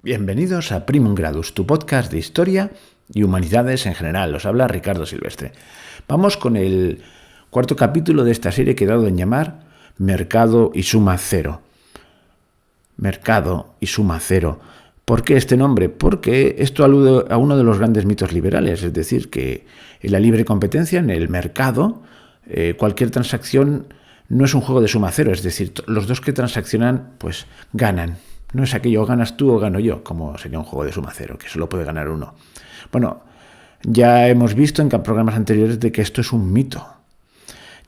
Bienvenidos a Primum Gradus, tu podcast de historia y humanidades en general. Os habla Ricardo Silvestre. Vamos con el cuarto capítulo de esta serie que he dado en llamar Mercado y Suma Cero. Mercado y Suma Cero. ¿Por qué este nombre? Porque esto alude a uno de los grandes mitos liberales, es decir, que en la libre competencia, en el mercado, cualquier transacción no es un juego de suma cero, es decir, los dos que transaccionan pues ganan. No es aquello, ganas tú o gano yo, como sería un juego de suma cero, que solo puede ganar uno. Bueno, ya hemos visto en programas anteriores de que esto es un mito.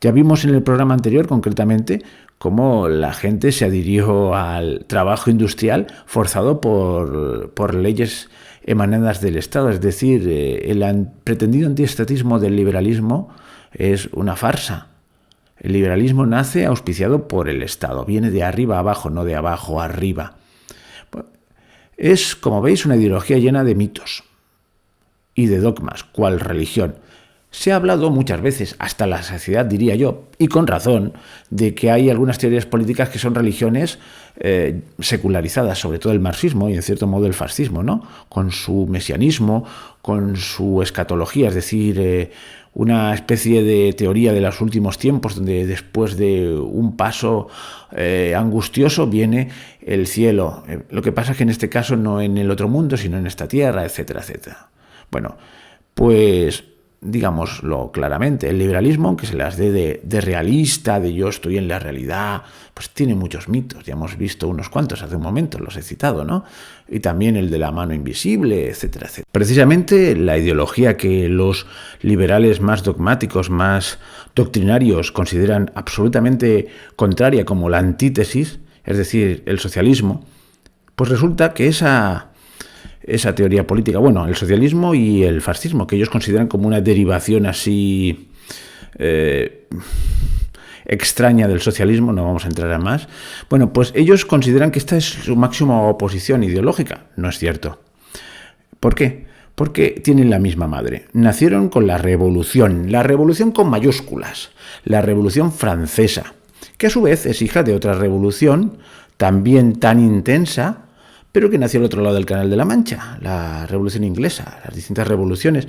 Ya vimos en el programa anterior, concretamente, cómo la gente se adhirió al trabajo industrial forzado por leyes emanadas del Estado. Es decir, el pretendido antiestatismo del liberalismo es una farsa. El liberalismo nace auspiciado por el Estado, viene de arriba a abajo, no de abajo a arriba. Es, como veis, una ideología llena de mitos y de dogmas, cual religión. Se ha hablado muchas veces, hasta la saciedad diría yo, y con razón, de que hay algunas teorías políticas que son religiones secularizadas, sobre todo el marxismo y en cierto modo el fascismo, ¿no? Con su mesianismo, con su escatología, es decir, una especie de teoría de los últimos tiempos, donde después de un paso angustioso viene el cielo. Lo que pasa es que en este caso no en el otro mundo, sino en esta tierra, etcétera, etcétera. Bueno, pues digámoslo claramente, el liberalismo, aunque se las dé de realista, de yo estoy en la realidad, pues tiene muchos mitos. Ya hemos visto unos cuantos hace un momento, los he citado, ¿no? Y también el de la mano invisible, etcétera, etcétera. Precisamente la ideología que los liberales más dogmáticos, más doctrinarios consideran absolutamente contraria, como la antítesis, es decir, el socialismo, pues resulta que esa teoría política, bueno, el socialismo y el fascismo, que ellos consideran como una derivación así extraña del socialismo, no vamos a entrar a más. Bueno, pues ellos consideran que esta es su máxima oposición ideológica. No es cierto. ¿Por qué? Porque tienen la misma madre. Nacieron con la revolución con mayúsculas, la Revolución Francesa, que a su vez es hija de otra revolución también tan intensa, pero que nació al otro lado del Canal de la Mancha, la Revolución Inglesa, las distintas revoluciones.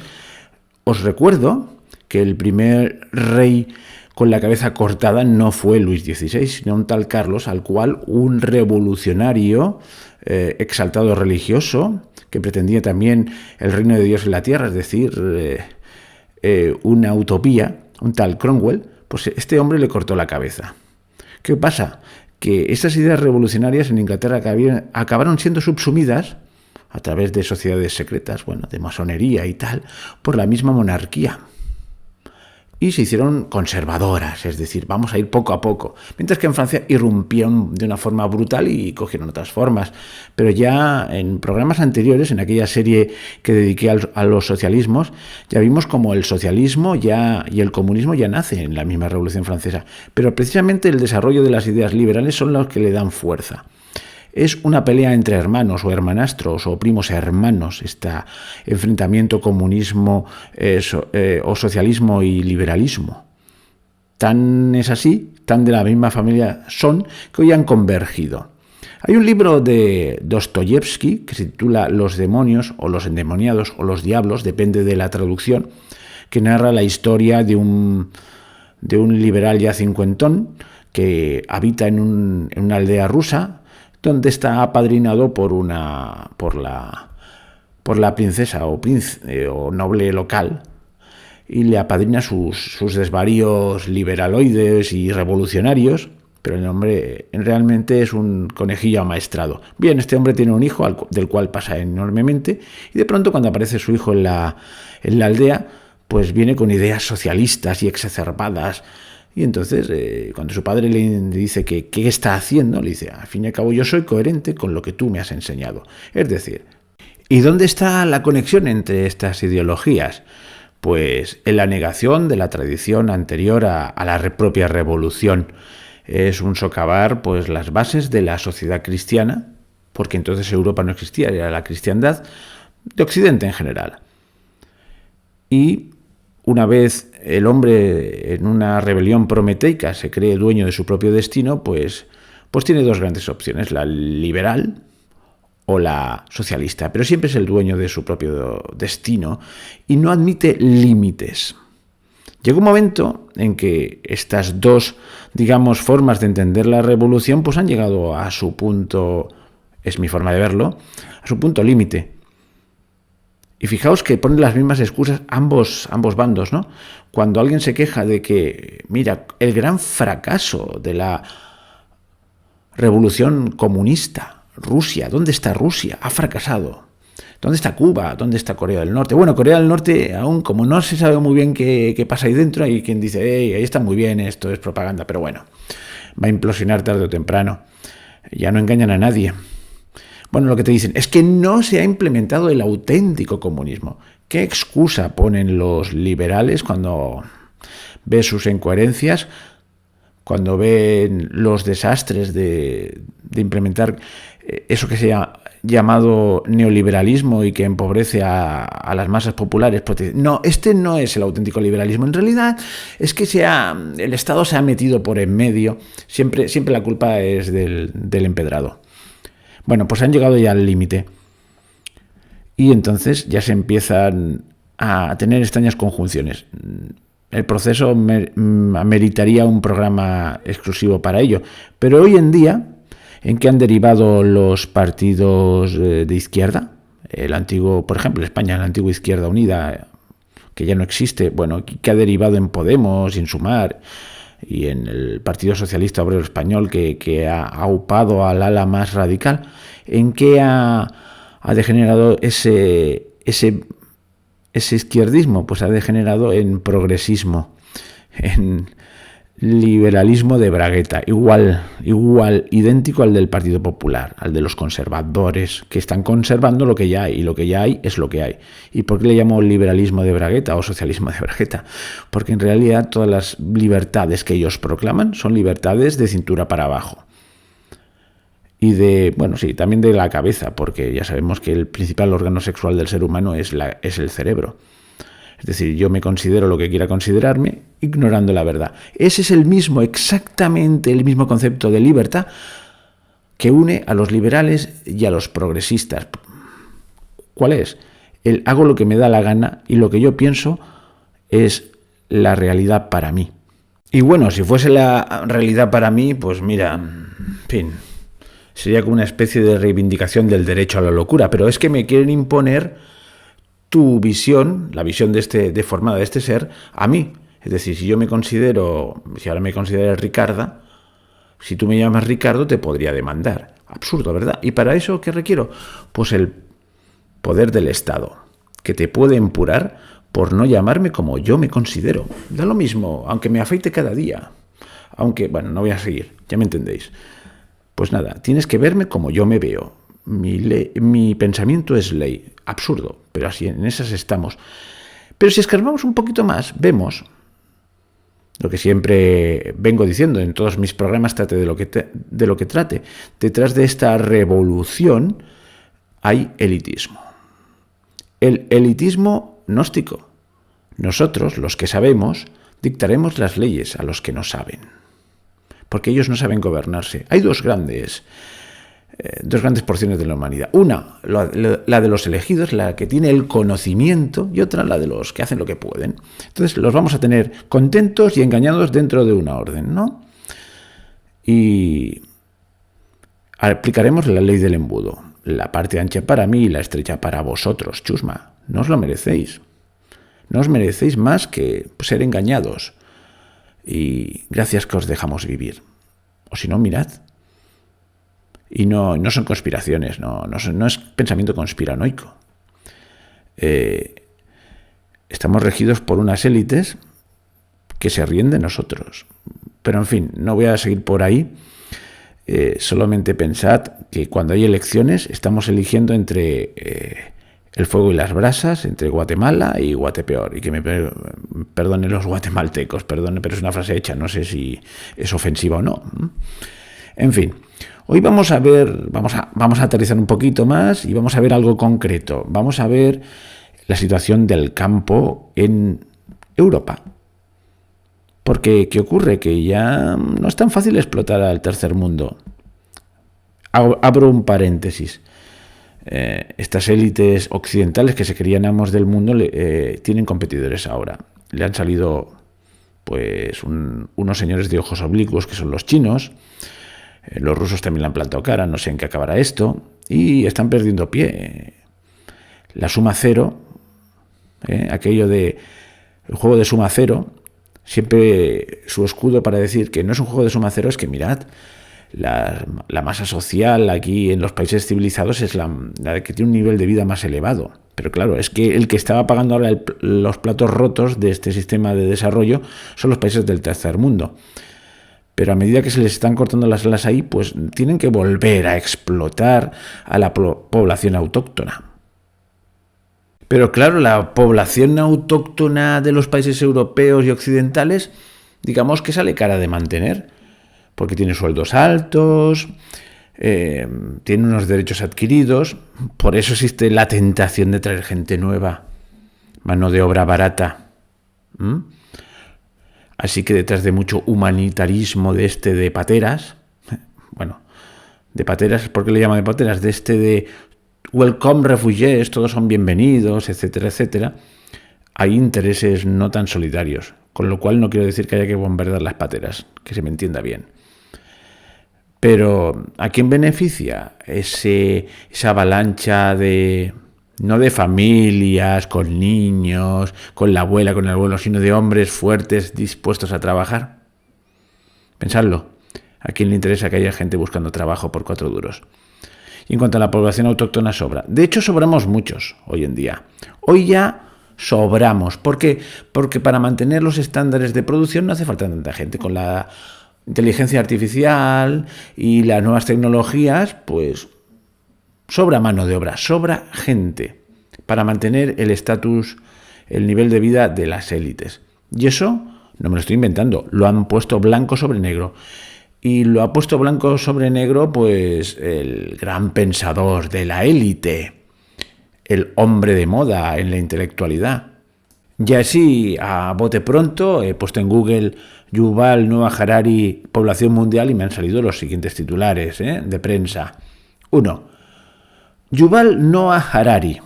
Os recuerdo que el primer rey con la cabeza cortada no fue Luis XVI, sino un tal Carlos, al cual un revolucionario exaltado religioso, que pretendía también el reino de Dios en la tierra, es decir, una utopía, un tal Cromwell, pues este hombre le cortó la cabeza. ¿Qué pasa? Que estas ideas revolucionarias en Inglaterra acabaron siendo subsumidas a través de sociedades secretas, bueno, de masonería y tal, por la misma monarquía. Y se hicieron conservadoras, es decir, vamos a ir poco a poco. Mientras que en Francia irrumpieron de una forma brutal y cogieron otras formas. Pero ya en programas anteriores, en aquella serie que dediqué a los socialismos, ya vimos como el socialismo y el comunismo ya nacen en la misma Revolución Francesa. Pero precisamente el desarrollo de las ideas liberales son los que le dan fuerza. Es una pelea entre hermanos o hermanastros o primos hermanos, este enfrentamiento comunismo o socialismo y liberalismo. Tan es así, tan de la misma familia son, que hoy han convergido. Hay un libro de Dostoyevsky que se titula Los demonios o los endemoniados o los diablos, depende de la traducción, que narra la historia de un liberal ya cincuentón que habita en una aldea rusa, donde está apadrinado por la princesa o noble local, y le apadrina sus desvaríos liberaloides y revolucionarios, pero el hombre realmente es un conejillo amaestrado. Bien, este hombre tiene un hijo del cual pasa enormemente, y de pronto cuando aparece su hijo en la aldea, pues viene con ideas socialistas y exacerbadas. Y entonces, cuando su padre le dice que qué está haciendo, le dice, al fin y al cabo yo soy coherente con lo que tú me has enseñado. Es decir, ¿y dónde está la conexión entre estas ideologías? Pues en la negación de la tradición anterior a la propia revolución. Es un socavar pues las bases de la sociedad cristiana, porque entonces Europa no existía, era la cristiandad de Occidente en general. Y una vez el hombre en una rebelión prometeica se cree dueño de su propio destino, pues tiene dos grandes opciones, la liberal o la socialista, pero siempre es el dueño de su propio destino y no admite límites. Llega un momento en que estas dos, digamos, formas de entender la revolución pues han llegado a su punto, es mi forma de verlo, a su punto límite. Y fijaos que ponen las mismas excusas ambos bandos, ¿no? Cuando alguien se queja de que, mira, el gran fracaso de la revolución comunista, Rusia, ¿dónde está Rusia? Ha fracasado. ¿Dónde está Cuba? ¿Dónde está Corea del Norte? Bueno, Corea del Norte, aún como no se sabe muy bien qué pasa ahí dentro, hay quien dice, ahí está muy bien, esto es propaganda, pero bueno, va a implosionar tarde o temprano. Ya no engañan a nadie. Bueno, lo que te dicen es que no se ha implementado el auténtico comunismo. ¿Qué excusa ponen los liberales cuando ven sus incoherencias, cuando ven los desastres de implementar eso que se ha llamado neoliberalismo y que empobrece a las masas populares? No, este no es el auténtico liberalismo. En realidad es que el Estado se ha metido por en medio. Siempre la culpa es del empedrado. Bueno, pues han llegado ya al límite. Y entonces ya se empiezan a tener extrañas conjunciones. El proceso ameritaría un programa exclusivo para ello. Pero hoy en día, ¿en qué han derivado los partidos de izquierda? El antiguo, por ejemplo, España, la antigua Izquierda Unida, que ya no existe. Bueno, ¿qué ha derivado en Podemos y en Sumar? Y en el Partido Socialista Obrero Español, que ha aupado al ala más radical. ¿En qué ha degenerado ese izquierdismo? Pues ha degenerado en progresismo, en liberalismo de bragueta, igual, idéntico al del Partido Popular, al de los conservadores, que están conservando lo que ya hay, y lo que ya hay es lo que hay. ¿Y por qué le llamo liberalismo de bragueta o socialismo de bragueta? Porque en realidad todas las libertades que ellos proclaman son libertades de cintura para abajo. Y también de la cabeza, porque ya sabemos que el principal órgano sexual del ser humano es el cerebro. Es decir, yo me considero lo que quiera considerarme, ignorando la verdad. Ese es exactamente el mismo concepto de libertad que une a los liberales y a los progresistas. ¿Cuál es? El hago lo que me da la gana y lo que yo pienso es la realidad para mí. Y bueno, si fuese la realidad para mí, pues mira, en fin, sería como una especie de reivindicación del derecho a la locura, pero es que me quieren imponer tu visión, la visión deformada de este ser, a mí. Es decir, si ahora me consideras Ricarda, si tú me llamas Ricardo, te podría demandar. Absurdo, ¿verdad? ¿Y para eso qué requiero? Pues el poder del Estado, que te puede empurar por no llamarme como yo me considero. Da lo mismo, aunque me afeite cada día. No voy a seguir, ya me entendéis. Pues nada, tienes que verme como yo me veo. Mi pensamiento es ley. Absurdo, pero así en esas estamos. Pero si escarbamos un poquito más, vemos lo que siempre vengo diciendo en todos mis programas, trate de lo que trate. Detrás de esta revolución hay elitismo. El elitismo gnóstico. Nosotros, los que sabemos, dictaremos las leyes a los que no saben. Porque ellos no saben gobernarse. Hay dos grandes porciones de la humanidad. Una, la de los elegidos, la que tiene el conocimiento, y otra, la de los que hacen lo que pueden. Entonces los vamos a tener contentos y engañados dentro de una orden, ¿no? Y aplicaremos la ley del embudo. La parte ancha para mí y la estrecha para vosotros, chusma. No os lo merecéis. No os merecéis más que ser engañados. Y gracias que os dejamos vivir. O si no, mirad. Y no son conspiraciones, no es pensamiento conspiranoico. Estamos regidos por unas élites que se ríen de nosotros. Pero en fin, no voy a seguir por ahí. Solamente pensad que cuando hay elecciones estamos eligiendo entre el fuego y las brasas, entre Guatemala y Guatepeor. Y que me perdonen los guatemaltecos, pero es una frase hecha, no sé si es ofensiva o no. En fin. Hoy vamos a aterrizar un poquito más y vamos a ver algo concreto. Vamos a ver la situación del campo en Europa. Porque, ¿qué ocurre? Que ya no es tan fácil explotar al tercer mundo. Abro un paréntesis. estas élites occidentales que se creían amos del mundo tienen competidores ahora. Le han salido pues unos señores de ojos oblicuos que son los chinos. Los rusos también le han plantado cara, no sé en qué acabará esto, y están perdiendo pie. La suma cero, aquello de el juego de suma cero, siempre su escudo para decir que no es un juego de suma cero es que mirad, la masa social aquí en los países civilizados es la que tiene un nivel de vida más elevado. Pero claro, es que el que estaba pagando ahora los platos rotos de este sistema de desarrollo son los países del tercer mundo. Pero a medida que se les están cortando las alas ahí, pues tienen que volver a explotar a la población autóctona. Pero claro, la población autóctona de los países europeos y occidentales, digamos que sale cara de mantener, porque tiene sueldos altos, tiene unos derechos adquiridos, por eso existe la tentación de traer gente nueva, mano de obra barata. Así que detrás de mucho humanitarismo de pateras, bueno, de pateras, ¿por qué le llaman de pateras? De welcome refugees, todos son bienvenidos, etcétera, etcétera, hay intereses no tan solidarios, con lo cual no quiero decir que haya que bombardear las pateras, que se me entienda bien. Pero ¿a quién beneficia esa avalancha no de familias, con niños, con la abuela, con el abuelo, sino de hombres fuertes dispuestos a trabajar? Pensadlo. ¿A quién le interesa que haya gente buscando trabajo por 4 duros? Y en cuanto a la población autóctona, sobra. De hecho, sobramos muchos hoy en día. Hoy ya sobramos. ¿Por qué? Porque para mantener los estándares de producción no hace falta tanta gente. Con la inteligencia artificial y las nuevas tecnologías, pues sobra mano de obra, sobra gente para mantener el estatus, el nivel de vida de las élites. Y eso no me lo estoy inventando, lo han puesto blanco sobre negro. Y lo ha puesto blanco sobre negro, pues, el gran pensador de la élite, el hombre de moda en la intelectualidad. Y así, a bote pronto, he puesto en Google Yuval Noah Harari, población mundial, y me han salido los siguientes titulares de prensa. 1. Yuval Noah Harari.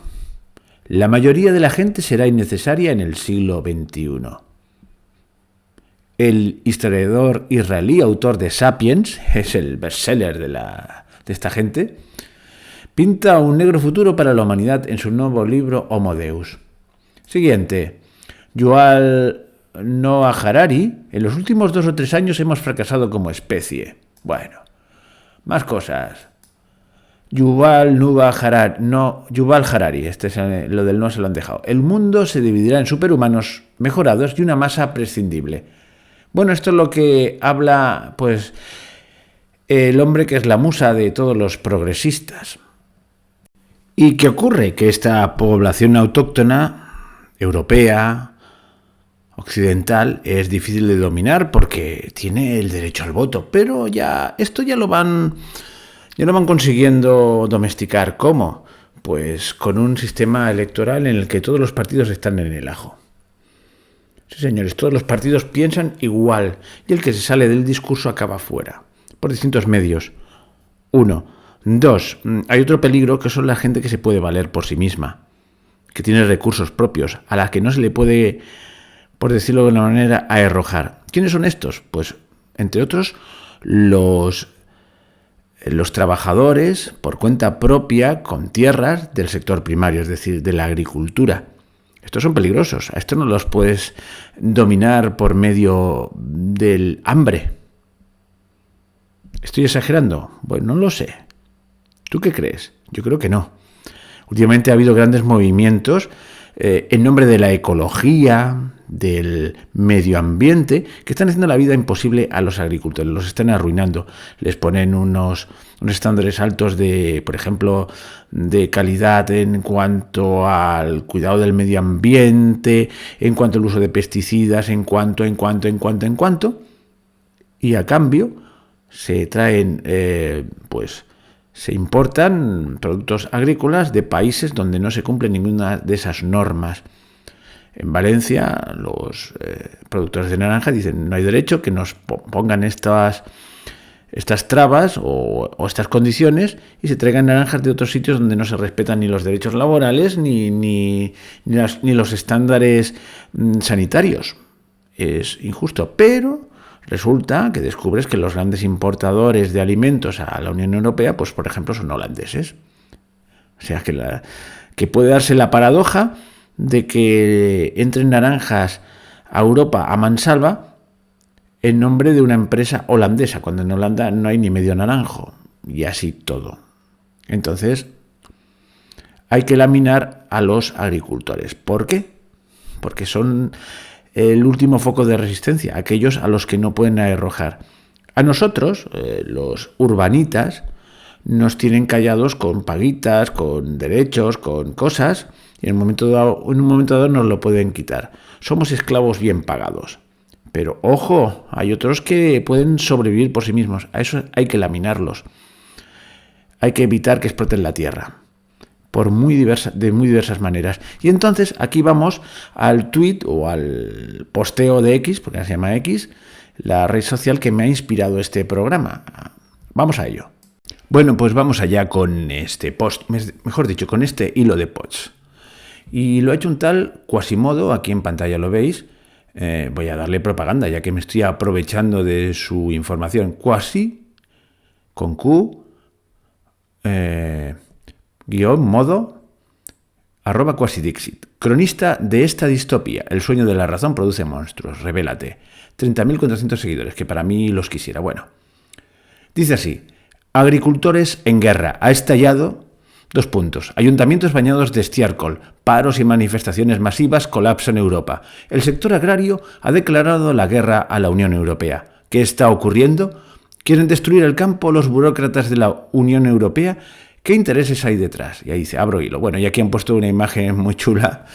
La mayoría de la gente será innecesaria en el siglo XXI. El historiador israelí, autor de Sapiens, es el bestseller de esta gente, pinta un negro futuro para la humanidad en su nuevo libro Homo Deus. Siguiente. Yuval Noah Harari. En los últimos 2 o 3 años hemos fracasado como especie. Bueno, más cosas. Yuval Harari, lo del no se lo han dejado. El mundo se dividirá en superhumanos mejorados y una masa prescindible. Bueno, esto es lo que habla, pues, el hombre que es la musa de todos los progresistas. ¿Y qué ocurre? Que esta población autóctona, europea, occidental, es difícil de dominar porque tiene el derecho al voto, pero esto ya lo van consiguiendo domesticar. ¿Cómo? Pues con un sistema electoral en el que todos los partidos están en el ajo. Sí, señores, todos los partidos piensan igual y el que se sale del discurso acaba fuera, por distintos medios. 1. 2. Hay otro peligro que son la gente que se puede valer por sí misma, que tiene recursos propios, a la que no se le puede, por decirlo de una manera, arrojar. ¿Quiénes son estos? Pues, entre otros, los trabajadores por cuenta propia con tierras del sector primario, es decir, de la agricultura. Estos son peligrosos, a estos no los puedes dominar por medio del hambre. ¿Estoy exagerando? Bueno, no lo sé. ¿Tú qué crees? Yo creo que no. Últimamente ha habido grandes movimientos en nombre de la ecología, del medio ambiente, que están haciendo la vida imposible a los agricultores, los están arruinando. Les ponen unos estándares altos de, por ejemplo, de calidad en cuanto al cuidado del medio ambiente, en cuanto al uso de pesticidas, en cuanto, y a cambio se traen, se importan productos agrícolas de países donde no se cumple ninguna de esas normas. En Valencia, los productores de naranja dicen no hay derecho que nos pongan estas estas trabas o estas condiciones y se traigan naranjas de otros sitios donde no se respetan ni los derechos laborales ni los estándares sanitarios. Es injusto, pero resulta que descubres que los grandes importadores de alimentos a la Unión Europea, pues por ejemplo, son holandeses. O sea que puede darse la paradoja de que entren naranjas a Europa a mansalva en nombre de una empresa holandesa, cuando en Holanda no hay ni medio naranjo, y así todo. Entonces, hay que laminar a los agricultores. ¿Por qué? Porque son el último foco de resistencia, aquellos a los que no pueden arrojar. A nosotros, los urbanitas, nos tienen callados con paguitas, con derechos, con cosas, y en un momento dado nos lo pueden quitar. Somos esclavos bien pagados. Pero ojo, hay otros que pueden sobrevivir por sí mismos. A eso hay que laminarlos. Hay que evitar que exploten la tierra de muy diversas maneras. Y entonces aquí vamos al tuit o al posteo de X, porque se llama X, la red social que me ha inspirado este programa. Vamos a ello. Bueno, pues vamos allá con este post, mejor dicho, con este hilo de posts. Y lo ha hecho un tal Quasimodo, aquí en pantalla lo veis. Voy a darle propaganda, ya que me estoy aprovechando de su información. Quasi, con Q, _modo, @quasidixit. Cronista de esta distopía. El sueño de la razón produce monstruos. Revélate. 30.400 seguidores, que para mí los quisiera. Bueno, dice así. Agricultores en guerra. Ha estallado... Ayuntamientos bañados de estiércol, paros y manifestaciones masivas, colapso en Europa. El sector agrario ha declarado la guerra a la Unión Europea. ¿Qué está ocurriendo? ¿Quieren destruir el campo los burócratas de la Unión Europea? ¿Qué intereses hay detrás? Y ahí dice, abro hilo. Bueno, y aquí han puesto una imagen muy chula.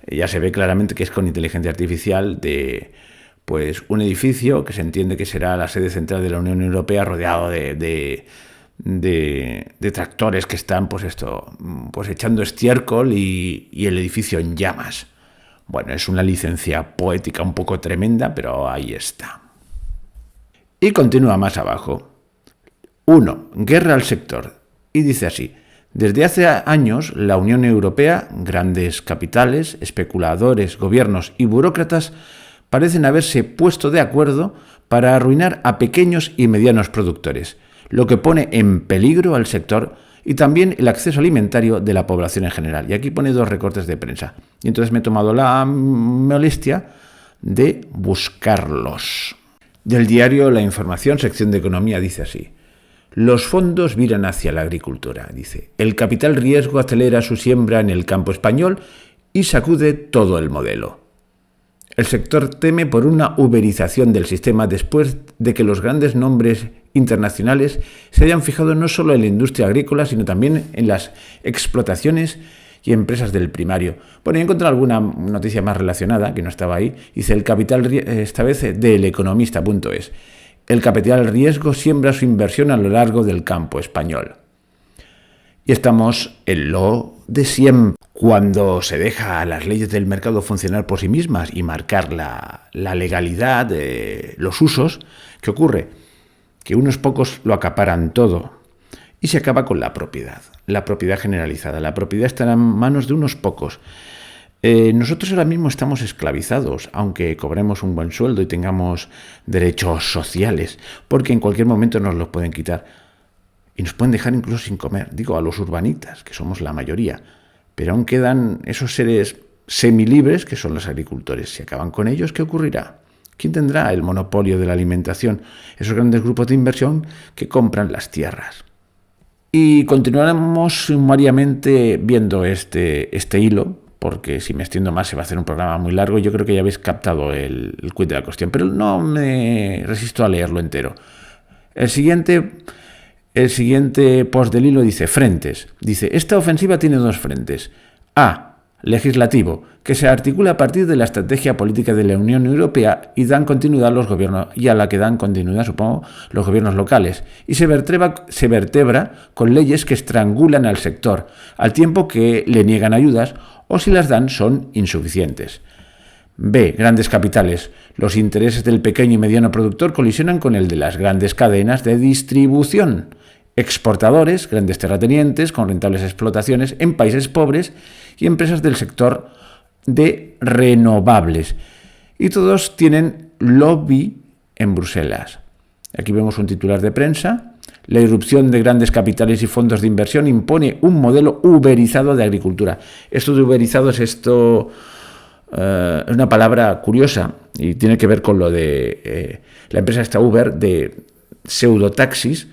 Ya se ve claramente que es con inteligencia artificial de pues un edificio que se entiende que será la sede central de la Unión Europea rodeado de tractores que están pues echando estiércol y el edificio en llamas. Bueno, es una licencia poética un poco tremenda, pero ahí está. Y continúa más abajo. 1. Guerra al sector. Y dice así. Desde hace años, la Unión Europea, grandes capitales, especuladores, gobiernos y burócratas parecen haberse puesto de acuerdo para arruinar a pequeños y medianos productores, lo que pone en peligro al sector y también el acceso alimentario de la población en general. Y aquí pone 2 recortes de prensa. Y entonces me he tomado la molestia de buscarlos. Del diario La Información, sección de Economía, dice así. Los fondos viran hacia la agricultura, dice. El capital riesgo acelera su siembra en el campo español y sacude todo el modelo. El sector teme por una uberización del sistema después de que los grandes nombres internacionales se hayan fijado no solo en la industria agrícola, sino también en las explotaciones y empresas del primario. Bueno, he encontrado alguna noticia más relacionada, que no estaba ahí. Dice el capital, esta vez del economista.es. El capital riesgo siembra su inversión a lo largo del campo español. Y estamos en lo de siempre. Cuando se deja a las leyes del mercado funcionar por sí mismas y marcar la legalidad de los usos, ¿qué ocurre? Que unos pocos lo acaparan todo y se acaba con la propiedad generalizada. La propiedad está en manos de unos pocos. Nosotros ahora mismo estamos esclavizados, aunque cobremos un buen sueldo y tengamos derechos sociales, porque en cualquier momento nos los pueden quitar y nos pueden dejar incluso sin comer. Digo, a los urbanitas, que somos la mayoría. Pero aún quedan esos seres semilibres que son los agricultores. Si acaban con ellos, ¿qué ocurrirá? ¿Quién tendrá el monopolio de la alimentación? Esos grandes grupos de inversión que compran las tierras. Y continuaremos sumariamente viendo este hilo, porque si me extiendo más se va a hacer un programa muy largo. Yo creo que ya habéis captado el quid de la cuestión, pero no me resisto a leerlo entero. El siguiente post del hilo dice frentes. Dice, esta ofensiva tiene 2 frentes. A. Legislativo, que se articula a partir de la estrategia política de la Unión Europea y dan continuidad los gobiernos, y a la que dan continuidad, supongo, los gobiernos locales. Y se vertebra con leyes que estrangulan al sector, al tiempo que le niegan ayudas o si las dan son insuficientes. B. Grandes capitales. Los intereses del pequeño y mediano productor colisionan con el de las grandes cadenas de distribución, exportadores, grandes terratenientes con rentables explotaciones en países pobres y empresas del sector de renovables. Y todos tienen lobby en Bruselas. Aquí vemos un titular de prensa. La irrupción de grandes capitales y fondos de inversión impone un modelo uberizado de agricultura. Esto de uberizado es una palabra curiosa y tiene que ver con lo de la empresa esta Uber de pseudotaxis,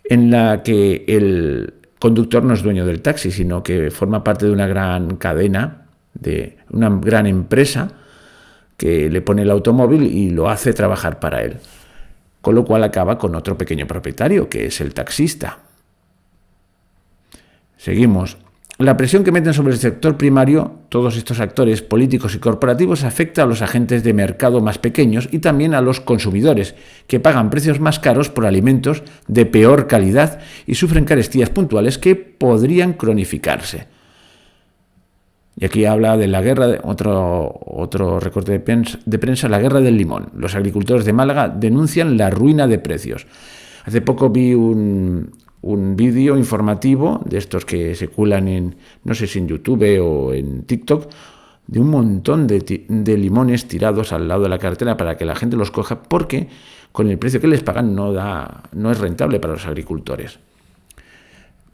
en la que el conductor no es dueño del taxi, sino que forma parte de una gran cadena, de una gran empresa que le pone el automóvil y lo hace trabajar para él. Con lo cual acaba con otro pequeño propietario, que es el taxista. Seguimos. La presión que meten sobre el sector primario, todos estos actores políticos y corporativos, afecta a los agentes de mercado más pequeños y también a los consumidores, que pagan precios más caros por alimentos de peor calidad y sufren carestías puntuales que podrían cronificarse. Y aquí habla de la guerra, otro recorte de prensa, la guerra del limón. Los agricultores de Málaga denuncian la ruina de precios. Hace poco vi un vídeo informativo de estos que se cuelan en, no sé si en YouTube o en TikTok, de un montón de limones tirados al lado de la carretera para que la gente los coja, porque con el precio que les pagan no es rentable para los agricultores.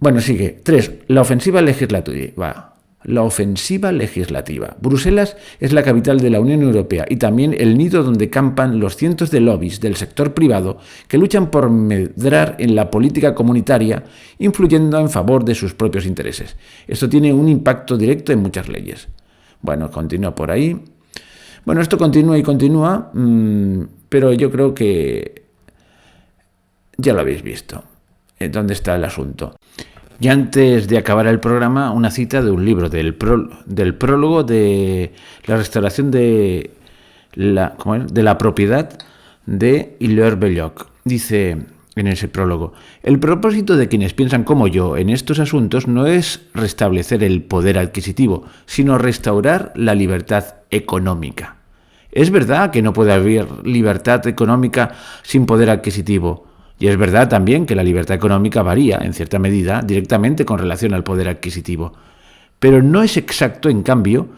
Bueno, sigue. 3. La ofensiva legislativa. Bruselas es la capital de la Unión Europea y también el nido donde campan los cientos de lobbies del sector privado que luchan por medrar en la política comunitaria, influyendo en favor de sus propios intereses. Esto tiene un impacto directo en muchas leyes. Bueno, continúa por ahí. Bueno, esto continúa y continúa, pero yo creo que ya lo habéis visto. ¿Dónde está el asunto? Y antes de acabar el programa, una cita de un libro, del prólogo de la restauración de la propiedad de Hilaire Belloc. Dice en ese prólogo: el propósito de quienes piensan como yo en estos asuntos no es restablecer el poder adquisitivo, sino restaurar la libertad económica. Es verdad que no puede haber libertad económica sin poder adquisitivo. Y es verdad también que la libertad económica varía, en cierta medida, directamente con relación al poder adquisitivo. Pero no es exacto, en cambio,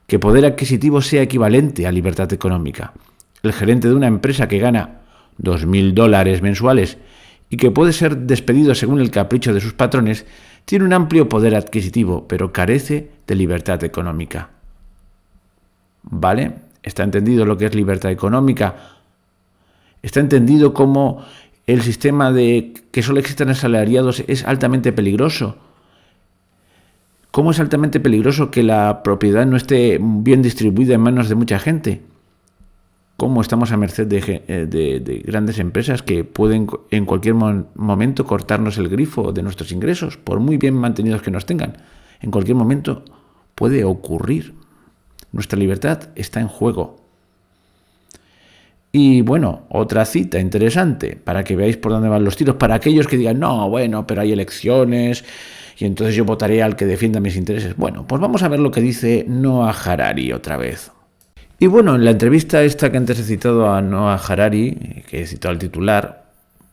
que poder adquisitivo sea equivalente a libertad económica. El gerente de una empresa que gana $2.000 mensuales y que puede ser despedido según el capricho de sus patrones, tiene un amplio poder adquisitivo, pero carece de libertad económica. ¿Vale? ¿Está entendido lo que es libertad económica? ¿Está entendido cómo el sistema de que solo existan asalariados es altamente peligroso? ¿Cómo es altamente peligroso que la propiedad no esté bien distribuida en manos de mucha gente? ¿Cómo estamos a merced de grandes empresas que pueden en cualquier momento cortarnos el grifo de nuestros ingresos, por muy bien mantenidos que nos tengan? En cualquier momento puede ocurrir. Nuestra libertad está en juego. Y bueno, otra cita interesante, para que veáis por dónde van los tiros, para aquellos que digan, no, bueno, pero hay elecciones y entonces yo votaré al que defienda mis intereses. Bueno, pues vamos a ver lo que dice Noah Harari otra vez. Y bueno, en la entrevista esta que antes he citado a Noah Harari, que he citado al titular,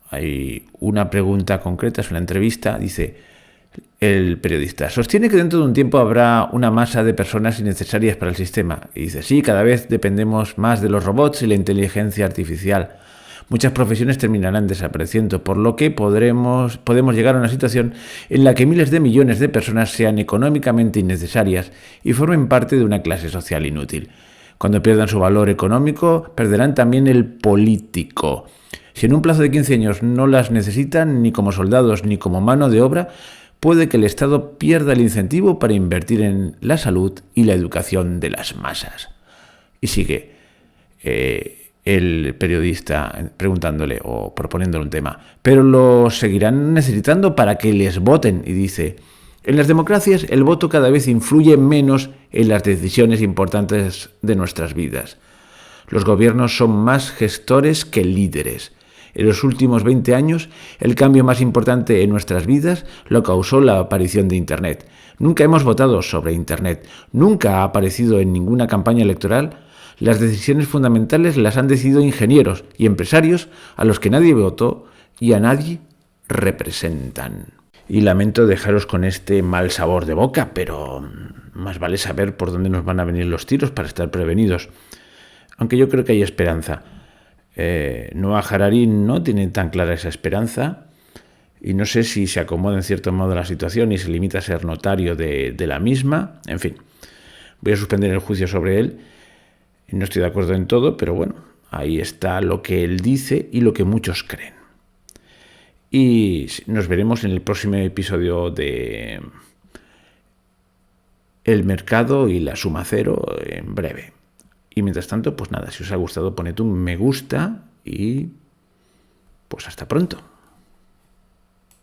hay una pregunta concreta sobre la entrevista. Dice el periodista: sostiene que dentro de un tiempo habrá una masa de personas innecesarias para el sistema. Y dice: sí, cada vez dependemos más de los robots y la inteligencia artificial. Muchas profesiones terminarán desapareciendo, por lo que podemos llegar a una situación en la que miles de millones de personas sean económicamente innecesarias y formen parte de una clase social inútil. Cuando pierdan su valor económico, perderán también el político. Si en un plazo de 15 años no las necesitan ni como soldados ni como mano de obra, puede que el Estado pierda el incentivo para invertir en la salud y la educación de las masas. Y sigue el periodista preguntándole o proponiéndole un tema: pero lo seguirán necesitando para que les voten. Y dice: en las democracias el voto cada vez influye menos en las decisiones importantes de nuestras vidas. Los gobiernos son más gestores que líderes. En los últimos 20 años, el cambio más importante en nuestras vidas lo causó la aparición de Internet. Nunca hemos votado sobre Internet. Nunca ha aparecido en ninguna campaña electoral Las decisiones fundamentales las han decidido ingenieros y empresarios a los que nadie votó y a nadie representan. Y lamento dejaros con este mal sabor de boca, pero más vale saber por dónde nos van a venir los tiros para estar prevenidos. Aunque yo creo que hay esperanza. Noah Harari no tiene tan clara esa esperanza y no sé si se acomoda en cierto modo la situación y se limita a ser notario de la misma. En fin, voy a suspender el juicio sobre él. No estoy de acuerdo en todo, pero bueno, ahí está lo que él dice y lo que muchos creen. Y nos veremos en el próximo episodio de El Mercado y la Suma Cero en breve. Y mientras tanto, pues nada, si os ha gustado, poned un me gusta y pues hasta pronto.